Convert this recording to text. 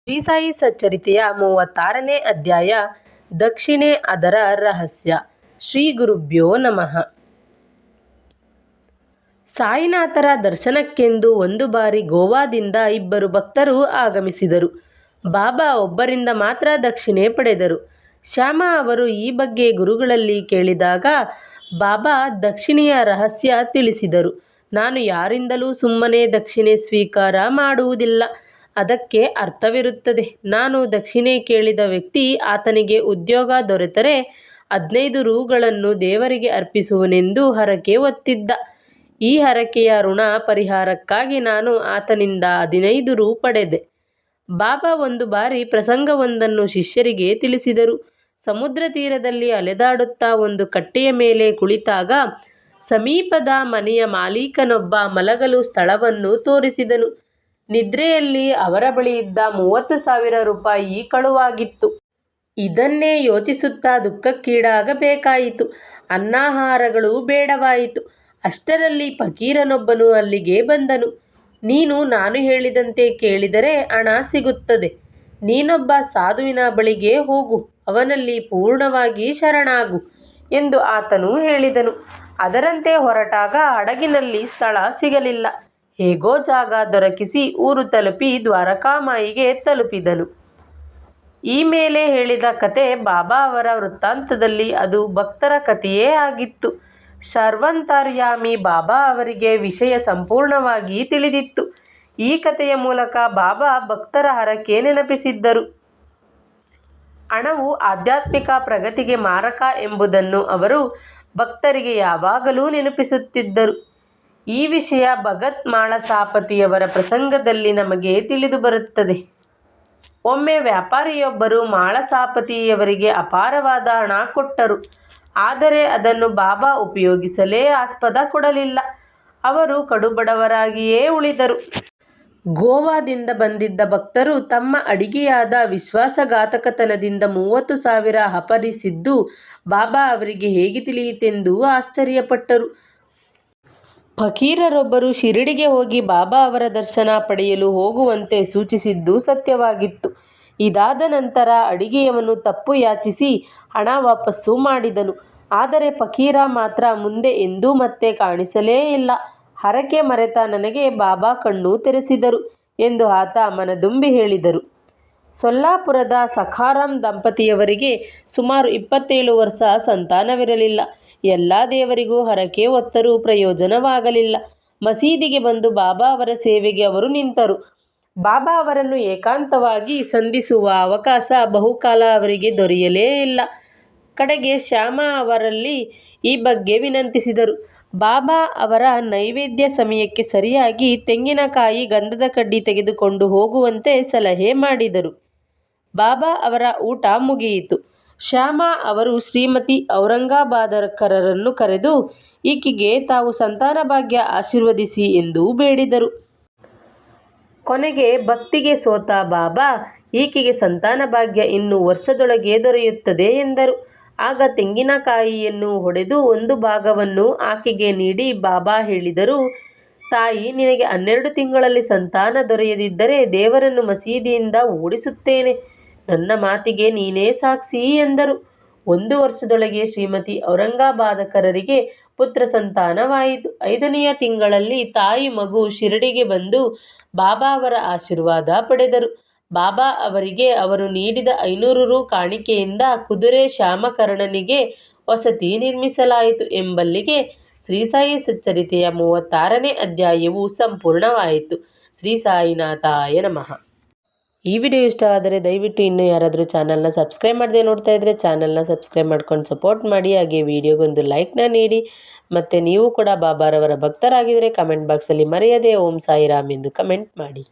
ಶ್ರೀ ಸಾಯಿ ಸಚ್ಚರಿತೆಯ 36ನೇ ಅಧ್ಯಾಯ ದಕ್ಷಿಣೆ ಅದರ ರಹಸ್ಯ. ಶ್ರೀ ಗುರುಭ್ಯೋ ನಮಃ. ಸಾಯಿನಾಥರ ದರ್ಶನಕ್ಕೆಂದು ಒಂದು ಬಾರಿ ಗೋವಾದಿಂದ ಇಬ್ಬರು ಭಕ್ತರು ಆಗಮಿಸಿದರು. ಬಾಬಾ ಒಬ್ಬರಿಂದ ಮಾತ್ರ ದಕ್ಷಿಣೆ ಪಡೆದರು. ಶ್ಯಾಮ ಅವರು ಈ ಬಗ್ಗೆ ಗುರುಗಳಲ್ಲಿ ಕೇಳಿದಾಗ ಬಾಬಾ ದಕ್ಷಿಣೆಯ ರಹಸ್ಯ ತಿಳಿಸಿದರು. ನಾನು ಯಾರಿಂದಲೂ ಸುಮ್ಮನೆ ದಕ್ಷಿಣೆ ಸ್ವೀಕಾರ ಮಾಡುವುದಿಲ್ಲ. ಅದಕ್ಕೆ ಅರ್ಥವಿರುತ್ತದೆ. ನಾನು ದಕ್ಷಿಣೆ ಕೇಳಿದ ವ್ಯಕ್ತಿ ಆತನಿಗೆ ಉದ್ಯೋಗ ದೊರೆತರೆ 15 ರೂಗಳನ್ನು ದೇವರಿಗೆ ಅರ್ಪಿಸುವನೆಂದು ಹರಕೆ ಹೊತ್ತಿದ್ದ. ಈ ಹರಕೆಯ ಋಣ ಪರಿಹಾರಕ್ಕಾಗಿ ನಾನು ಆತನಿಂದ 15 ರೂ ಪಡೆದೆ. ಬಾಬಾ ಒಂದು ಬಾರಿ ಪ್ರಸಂಗವೊಂದನ್ನು ಶಿಷ್ಯರಿಗೆ ತಿಳಿಸಿದರು. ಸಮುದ್ರ ತೀರದಲ್ಲಿ ಅಲೆದಾಡುತ್ತಾ ಒಂದು ಕಟ್ಟೆಯ ಮೇಲೆ ಕುಳಿತಾಗ ಸಮೀಪದ ಮನೆಯ ಮಾಲೀಕನೊಬ್ಬ ಮಲಗಲು ಸ್ಥಳವನ್ನು ತೋರಿಸಿದನು. ನಿದ್ರೆಯಲ್ಲಿ ಅವರ ಬಳಿ ಇದ್ದ 30,000 ರೂಪಾಯಿ ಕಳುವಾಗಿತ್ತು. ಇದನ್ನೇ ಯೋಚಿಸುತ್ತಾ ದುಃಖಕ್ಕೀಡಾಗಬೇಕಾಯಿತು. ಅನ್ನಾಹಾರಗಳು ಬೇಡವಾಯಿತು. ಅಷ್ಟರಲ್ಲಿ ಫಕೀರನೊಬ್ಬನು ಅಲ್ಲಿಗೆ ಬಂದನು. ನೀನು ನಾನು ಹೇಳಿದಂತೆ ಕೇಳಿದರೆ ಹಣ ಸಿಗುತ್ತದೆ. ನೀನೊಬ್ಬ ಸಾಧುವಿನ ಬಳಿಗೆ ಹೋಗು, ಅವನಲ್ಲಿ ಪೂರ್ಣವಾಗಿ ಶರಣಾಗು ಎಂದು ಆತನು ಹೇಳಿದನು. ಅದರಂತೆ ಹೊರಟಾಗ ಹಡಗಿನಲ್ಲಿ ಸ್ಥಳ ಸಿಗಲಿಲ್ಲ. ಹೇಗೋ ಜಾಗ ದೊರಕಿಸಿ ಊರು ತಲುಪಿ ದ್ವಾರಕಾಮಾಯಿಗೆ ತಲುಪಿದನು. ಈ ಮೇಲೆ ಹೇಳಿದ ಕತೆ ಬಾಬಾ ಅವರ ವೃತ್ತಾಂತದಲ್ಲಿ ಅದು ಭಕ್ತರ ಕಥೆಯೇ ಆಗಿತ್ತು. ಸರ್ವಾಂತರ್ಯಾಮಿ ಬಾಬಾ ಅವರಿಗೆ ವಿಷಯ ಸಂಪೂರ್ಣವಾಗಿ ತಿಳಿದಿತ್ತು. ಈ ಕಥೆಯ ಮೂಲಕ ಬಾಬಾ ಭಕ್ತರ ಹರಕೆ ನೆನಪಿಸಿದ್ದರು. ಹಣವು ಆಧ್ಯಾತ್ಮಿಕ ಪ್ರಗತಿಗೆ ಮಾರಕ ಎಂಬುದನ್ನು ಅವರು ಭಕ್ತರಿಗೆ ಯಾವಾಗಲೂ ನೆನಪಿಸುತ್ತಿದ್ದರು. ಈ ವಿಷಯ ಭಗತ್ ಮಾಳಸಾಪತಿಯವರ ಪ್ರಸಂಗದಲ್ಲಿ ನಮಗೆ ತಿಳಿದುಬರುತ್ತದೆ. ಒಮ್ಮೆ ವ್ಯಾಪಾರಿಯೊಬ್ಬರು ಮಾಳಸಾಪತಿಯವರಿಗೆ ಅಪಾರವಾದ ಹಣ ಕೊಟ್ಟರು. ಆದರೆ ಅದನ್ನು ಬಾಬಾ ಉಪಯೋಗಿಸಲೇ ಆಸ್ಪದ ಕೊಡಲಿಲ್ಲ. ಅವರು ಕಡುಬಡವರಾಗಿಯೇ ಉಳಿದರು. ಗೋವಾದಿಂದ ಬಂದಿದ್ದ ಭಕ್ತರು ತಮ್ಮ ಅಡಿಗೆಯಾದ ವಿಶ್ವಾಸಘಾತಕತನದಿಂದ 30,000 ಅಪಹರಿಸಿದ್ದು ಬಾಬಾ ಅವರಿಗೆ ಹೇಗೆ ತಿಳಿಯಿತೆಂದು ಆಶ್ಚರ್ಯಪಟ್ಟರು. ಫಕೀರರೊಬ್ಬರು ಶಿರಡಿಗೆ ಹೋಗಿ ಬಾಬಾ ಅವರ ದರ್ಶನ ಪಡೆಯಲು ಹೋಗುವಂತೆ ಸೂಚಿಸಿದ್ದು ಸತ್ಯವಾಗಿತ್ತು. ಇದಾದ ನಂತರ ಅಡಿಗೆಯವನು ತಪ್ಪು ಯಾಚಿಸಿ ಹಣ ವಾಪಸ್ಸು ಮಾಡಿದನು. ಆದರೆ ಫಕೀರ ಮಾತ್ರ ಮುಂದೆ ಎಂದೂ ಮತ್ತೆ ಕಾಣಿಸಲೇ ಇಲ್ಲ. ಹರಕೆ ಮರೆತ ನನಗೆ ಬಾಬಾ ಕಣ್ಣು ತೆರೆಸಿದರು ಎಂದು ಆತ ಮನದುಂಬಿ ಹೇಳಿದರು. ಸೊಲ್ಲಾಪುರದ ಸಖಾರಾಮ್ ದಂಪತಿಯವರಿಗೆ ಸುಮಾರು 27 ವರ್ಷ ಸಂತಾನವಿರಲಿಲ್ಲ. ಎಲ್ಲ ದೇವರಿಗೂ ಹರಕೆ ಹೊತ್ತರೂ ಪ್ರಯೋಜನವಾಗಲಿಲ್ಲ. ಮಸೀದಿಗೆ ಬಂದು ಬಾಬಾ ಅವರ ಸೇವೆಗೆ ಅವರು ನಿಂತರು. ಬಾಬಾ ಅವರನ್ನು ಏಕಾಂತವಾಗಿ ಸಂಧಿಸುವ ಅವಕಾಶ ಬಹುಕಾಲ ಅವರಿಗೆ ದೊರೆಯಲೇ ಇಲ್ಲ. ಕಡೆಗೆ ಶ್ಯಾಮ ಅವರಲ್ಲಿ ಈ ಬಗ್ಗೆ ವಿನಂತಿಸಿದರು. ಬಾಬಾ ಅವರ ನೈವೇದ್ಯ ಸಮಯಕ್ಕೆ ಸರಿಯಾಗಿ ತೆಂಗಿನಕಾಯಿ, ಗಂಧದ ಕಡ್ಡಿ ತೆಗೆದುಕೊಂಡು ಹೋಗುವಂತೆ ಸಲಹೆ ಮಾಡಿದರು. ಬಾಬಾ ಅವರ ಊಟ ಮುಗಿಯಿತು. ಶ್ಯಾಮ ಅವರು ಶ್ರೀಮತಿ ಔರಂಗಾಬಾದಕರನ್ನು ಕರೆದು ಈಕೆಗೆ ತಾವು ಸಂತಾನ ಭಾಗ್ಯ ಆಶೀರ್ವದಿಸಿ ಎಂದು ಬೇಡಿದರು. ಕೊನೆಗೆ ಭಕ್ತಿಗೆ ಸೋತ ಬಾಬಾ ಈಕೆಗೆ ಸಂತಾನ ಭಾಗ್ಯ ಇನ್ನು ವರ್ಷದೊಳಗೆ ದೊರೆಯುತ್ತದೆ ಎಂದರು. ಆಗ ತೆಂಗಿನಕಾಯಿಯನ್ನು ಹೊಡೆದು ಒಂದು ಭಾಗವನ್ನು ಆಕೆಗೆ ನೀಡಿ ಬಾಬಾ ಹೇಳಿದರು, ತಾಯಿ, ನಿನಗೆ 12 ತಿಂಗಳಲ್ಲಿ ಸಂತಾನ ದೊರೆಯದಿದ್ದರೆ ದೇವರನ್ನು ಮಸೀದಿಯಿಂದ ಓಡಿಸುತ್ತೇನೆ. ನನ್ನ ಮಾತಿಗೆ ನೀನೇ ಸಾಕ್ಷಿ ಎಂದರು. 1 ವರ್ಷದೊಳಗೆ ಶ್ರೀಮತಿ ಔರಂಗಾಬಾದಕರರಿಗೆ ಪುತ್ರ ಸಂತಾನವಾಯಿತು. 5ನೆಯ ತಿಂಗಳಲ್ಲಿ ತಾಯಿ ಮಗು ಶಿರಡಿಗೆ ಬಂದು ಬಾಬಾ ಅವರ ಆಶೀರ್ವಾದ ಪಡೆದರು. ಬಾಬಾ ಅವರಿಗೆ ಅವರು ನೀಡಿದ 500 ರೂ ಕಾಣಿಕೆಯಿಂದ ಕುದುರೆ ಶ್ಯಾಮಕರ್ಣನಿಗೆ ವಸತಿ ನಿರ್ಮಿಸಲಾಯಿತು ಎಂಬಲ್ಲಿಗೆ ಶ್ರೀ ಸಾಯಿ ಸಚ್ಚರಿತೆಯ 36ನೇ ಅಧ್ಯಾಯವು ಸಂಪೂರ್ಣವಾಯಿತು. ಶ್ರೀ ಸಾಯಿನಾಥಾಯ ನಮಃ. ಈ ವಿಡಿಯೋ ಇಷ್ಟ ಆದರೆ ದಯವಿಟ್ಟು ಇನ್ನೂ ಯಾರಾದರೂ ಚಾನಲ್ನ ಸಬ್ಸ್ಕ್ರೈಬ್ ಮಾಡದೆ ನೋಡ್ತಾ ಇದ್ದರೆ ಚಾನಲ್ನ ಸಬ್ಸ್ಕ್ರೈಬ್ ಮಾಡ್ಕೊಂಡು ಸಪೋರ್ಟ್ ಮಾಡಿ. ಹಾಗೆ ವಿಡಿಯೋಗೊಂದು ಲೈಕ್ನ ನೀಡಿ. ಮತ್ತು ನೀವು ಕೂಡ ಬಾಬಾರವರ ಭಕ್ತರಾಗಿದ್ದರೆ ಕಮೆಂಟ್ ಬಾಕ್ಸಲ್ಲಿ ಮರೆಯದೆ ಓಂ ಸಾಯಿರಾಮ್ ಎಂದು ಕಮೆಂಟ್ ಮಾಡಿ.